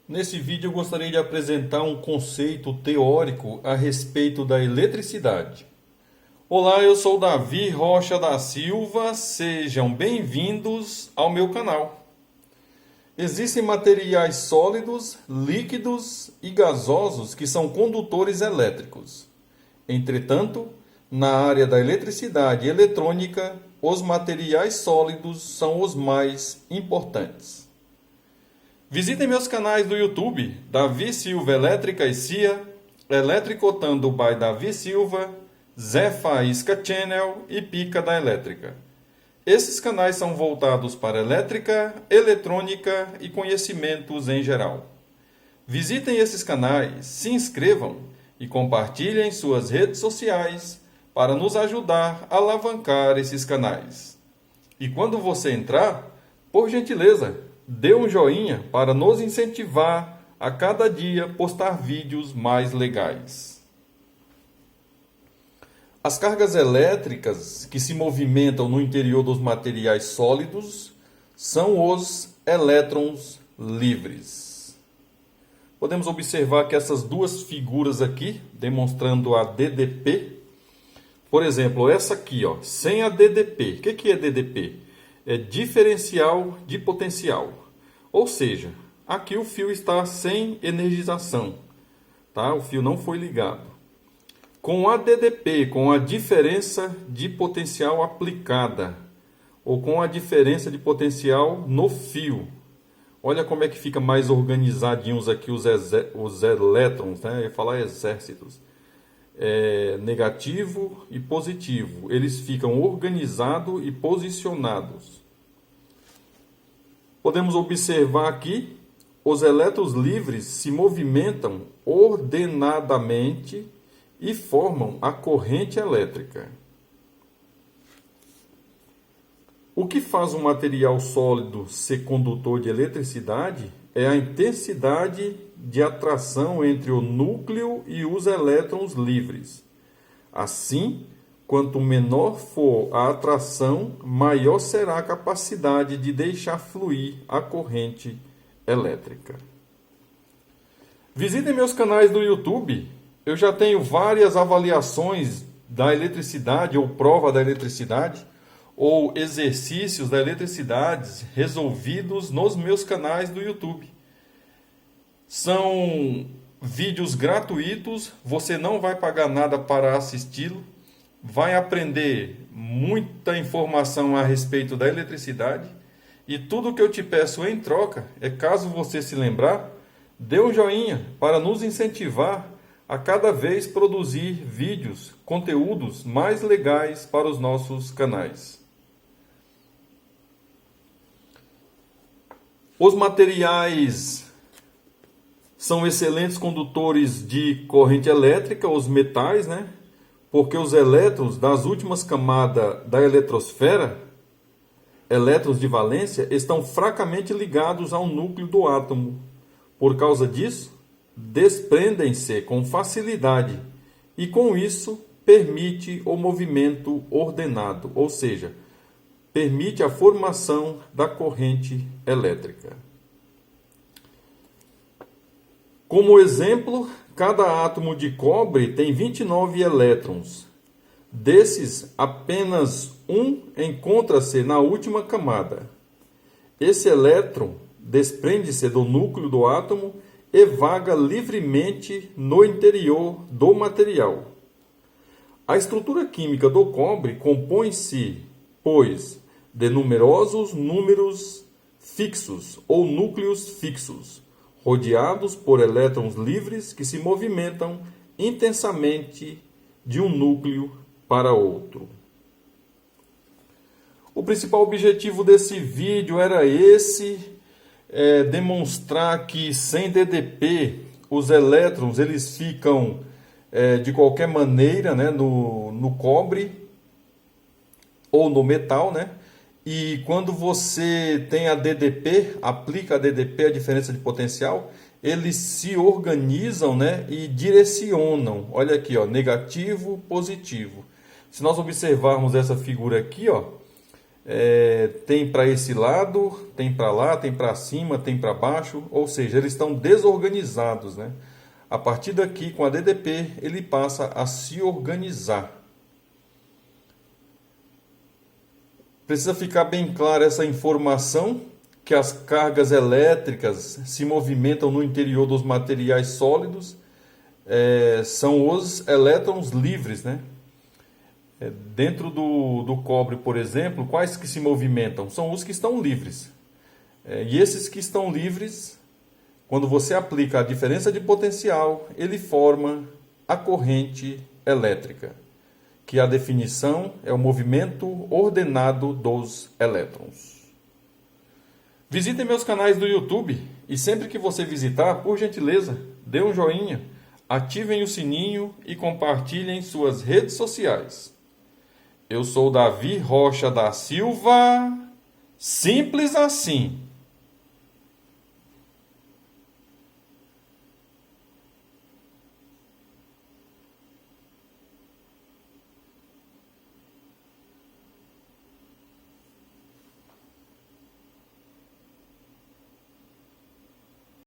Nesse vídeo eu gostaria de apresentar um conceito teórico a respeito da eletricidade. Olá, eu sou Davi Rocha da Silva, sejam bem-vindos ao meu canal. Existem materiais sólidos, líquidos e gasosos que são condutores elétricos. Entretanto, na área da eletricidade eletrônica, os materiais sólidos são os mais importantes. Visitem meus canais do YouTube, Davi Silva Elétrica e CIA, Eletricotando by Davi Silva, Zé Faísca Channel e Pica da Elétrica. Esses canais são voltados para elétrica, eletrônica e conhecimentos em geral. Visitem esses canais, se inscrevam e compartilhem suas redes sociais para nos ajudar a alavancar esses canais. E quando você entrar, por gentileza, dê um joinha para nos incentivar a cada dia postar vídeos mais legais. As cargas elétricas que se movimentam no interior dos materiais sólidos são os elétrons livres. Podemos observar que essas duas figuras aqui, demonstrando a DDP, por exemplo, essa aqui, ó, sem a DDP. O que é DDP? É diferencial de potencial. Ou seja, aqui o fio está sem energização, tá? O fio não foi ligado. Com a DDP, com a diferença de potencial aplicada, ou com a diferença de potencial no fio. Olha como é que fica mais organizadinhos aqui os elétrons, né? Eu ia falar exércitos. Negativo e positivo. Eles ficam organizados e posicionados. Podemos observar aqui, os elétrons livres se movimentam ordenadamente e formam a corrente elétrica. O que faz um material sólido ser condutor de eletricidade é a intensidade de atração entre o núcleo e os elétrons livres. Assim, quanto menor for a atração, maior será a capacidade de deixar fluir a corrente elétrica. Visitem meus canais do YouTube. Eu já tenho várias avaliações da eletricidade, ou prova da eletricidade, ou exercícios da eletricidade resolvidos nos meus canais do YouTube. São vídeos gratuitos, você não vai pagar nada para assisti-lo, vai aprender muita informação a respeito da eletricidade e tudo que eu te peço em troca é, caso você se lembrar, dê um joinha para nos incentivar a cada vez produzir vídeos, conteúdos mais legais para os nossos canais. Os materiais são excelentes condutores de corrente elétrica, os metais, né? Porque os elétrons das últimas camadas da eletrosfera, elétrons de valência, estão fracamente ligados ao núcleo do átomo. Por causa disso, desprendem-se com facilidade e, com isso, permite o movimento ordenado, ou seja, permite a formação da corrente elétrica. Como exemplo, cada átomo de cobre tem 29 elétrons. Desses, apenas um encontra-se na última camada. Esse elétron desprende-se do núcleo do átomo e vaga livremente no interior do material. A estrutura química do cobre compõe-se, pois, de numerosos números fixos ou núcleos fixos, rodeados por elétrons livres que se movimentam intensamente de um núcleo para outro. O principal objetivo desse vídeo era demonstrar que sem DDP os elétrons eles ficam de qualquer maneira, né, no cobre ou no metal, né? E quando você tem a DDP, aplica a DDP, a diferença de potencial, eles se organizam, né, e direcionam. Olha aqui, ó, negativo, positivo. Se nós observarmos essa figura aqui, ó, tem para esse lado, tem para lá, tem para cima, tem para baixo, ou seja, eles estão desorganizados, né? A partir daqui, com a DDP, ele passa a se organizar. Precisa ficar bem clara essa informação, que as cargas elétricas se movimentam no interior dos materiais sólidos, são os elétrons livres, né? Dentro do cobre, por exemplo, quais que se movimentam? São os que estão livres. E esses que estão livres, quando você aplica a diferença de potencial, ele forma a corrente elétrica, que a definição é o movimento ordenado dos elétrons. Visitem meus canais do YouTube e sempre que você visitar, por gentileza, dê um joinha, ativem o sininho e compartilhem em suas redes sociais. Eu sou Davi Rocha da Silva, simples assim.